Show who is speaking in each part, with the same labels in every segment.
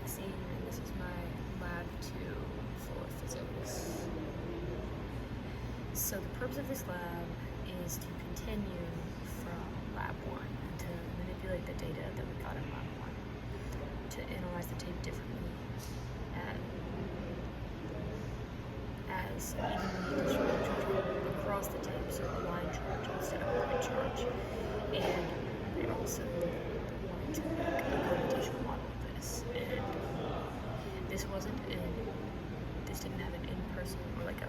Speaker 1: Maxine, and this is my Lab 2 for physics. So the purpose of this lab is to continue from Lab 1 and to manipulate the data that we got in Lab 1, to analyze the tape differently as evenly distributed charge across the tape, so a line charge instead of a point charge. And we also wanted to make a gravitational model of this. And this didn't have an in-person or like a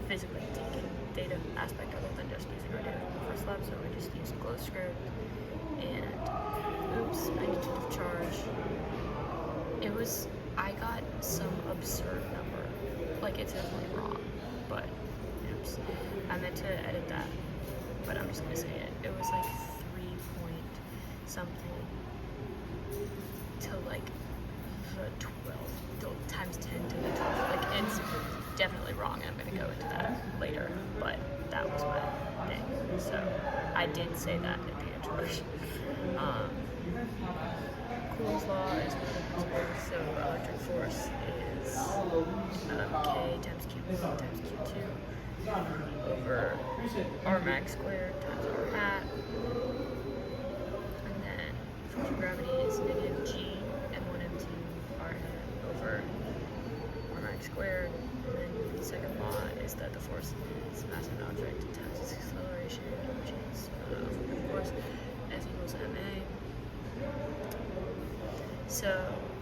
Speaker 1: physically taken data aspect other than just using our data from the first lab, so we just used glow script and oops, I need to charge. I got some absurd number. Like, it's definitely wrong, but oops. I meant to edit that, but I'm just gonna say it. It was like 3 point something to like the 12 times 10 to the 12. Like, it's definitely wrong. I'm gonna go into that later, but that was my thing. So I did say that at the introduction. Coulomb's law is so electric force is K times Q1 times Q2 over R max squared times R hat. And then force of gravity is negative G M1 M2 R hat over R max squared. And then the second law is that the force is mass of an object times its acceleration, which is force F equals ma. So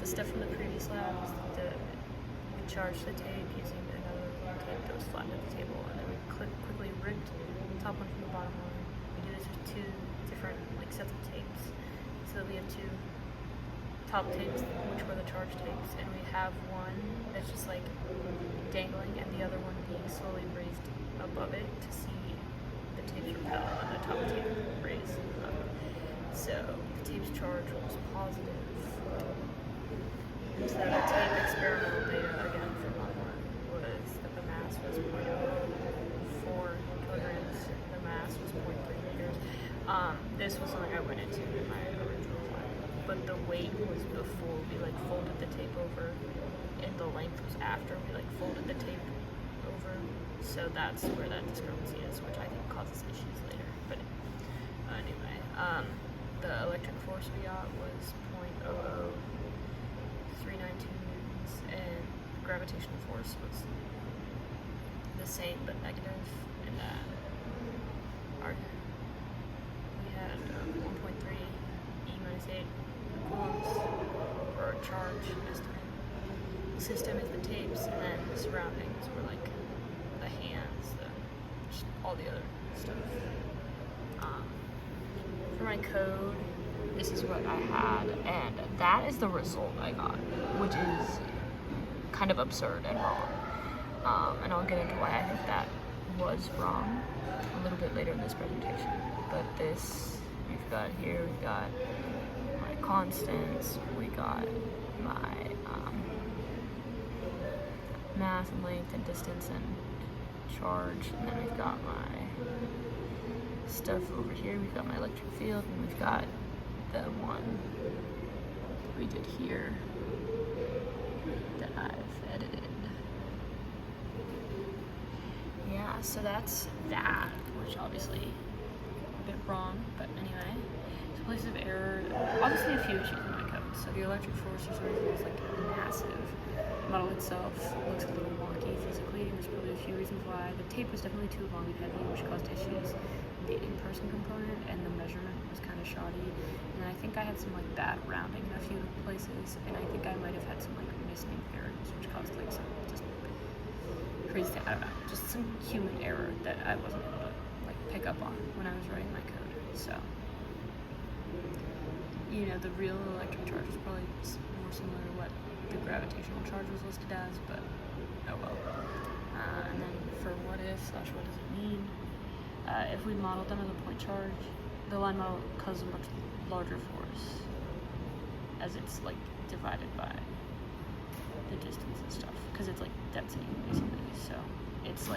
Speaker 1: the stuff from the previous lab was that we charged the tape using another tape that was flattened at the table, and then we quickly ripped the top one from the bottom one. We do this with 2 different sets of tapes, so that we have 2 top tapes, which were the charge tapes, and we have one that's just like dangling, and the other one being slowly raised above it to see the tapes repel, and the top tape raised up. So the tape's charge was positive. So the tape experimental data again from Lab 1 was that the mass was 0.04 kilograms, the mass was 0.3 meters. This was something I went into in my original lab, but the weight was before we folded the tape over, and the length was after we folded the tape over. So that's where that discrepancy is, which I think causes issues later. But anyway, the electric force we got was 0.00392 newtons, and gravitational force was the same but negative. And we had 1.3 E minus 8 coulombs for our charge estimate. The system is the tapes, and then the surroundings were the hands, just all the other stuff. For my code, this is what I had, and that is the result I got, which is kind of absurd and wrong. And I'll get into why I think that was wrong a little bit later in this presentation. But this, we've got my constants, we got my mass and length and distance and charge, and then we've got my stuff over here. We've got my electric field, and we've got the one we did here that I've edited. Yeah, so that's that, which obviously a bit wrong, but anyway. So places of error, obviously a few issues in my code. So the electric force for some reason was massive. The model itself looks a little wonky physically, and there's probably a few reasons why. The tape was definitely too long and heavy, which caused issues. The in-person component and the measurement was kind of shoddy, and I think I had some bad rounding in a few places, and I think I might have had some missing errors, which caused some just crazy thing. I don't know, just some human error that I wasn't able to pick up on when I was writing my code. So the real electric charge was probably more similar to what the gravitational charge was listed as, but oh well. And then for what if / what does it mean? If we modeled them as a point charge, the line model causes a much larger force, as it's divided by the distance and stuff, because it's density basically. So it's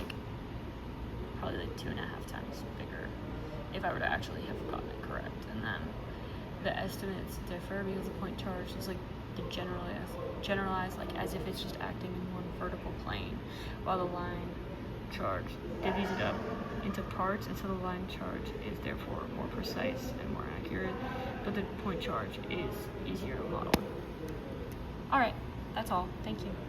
Speaker 1: probably 2.5 times bigger if I were to actually have gotten it correct. And then the estimates differ because the point charge is the generalized, like as if it's just acting in one vertical plane, while the line charge divvies it up into parts, and so the line charge is therefore more precise and more accurate, but the point charge is easier to model. Alright, that's all. Thank you.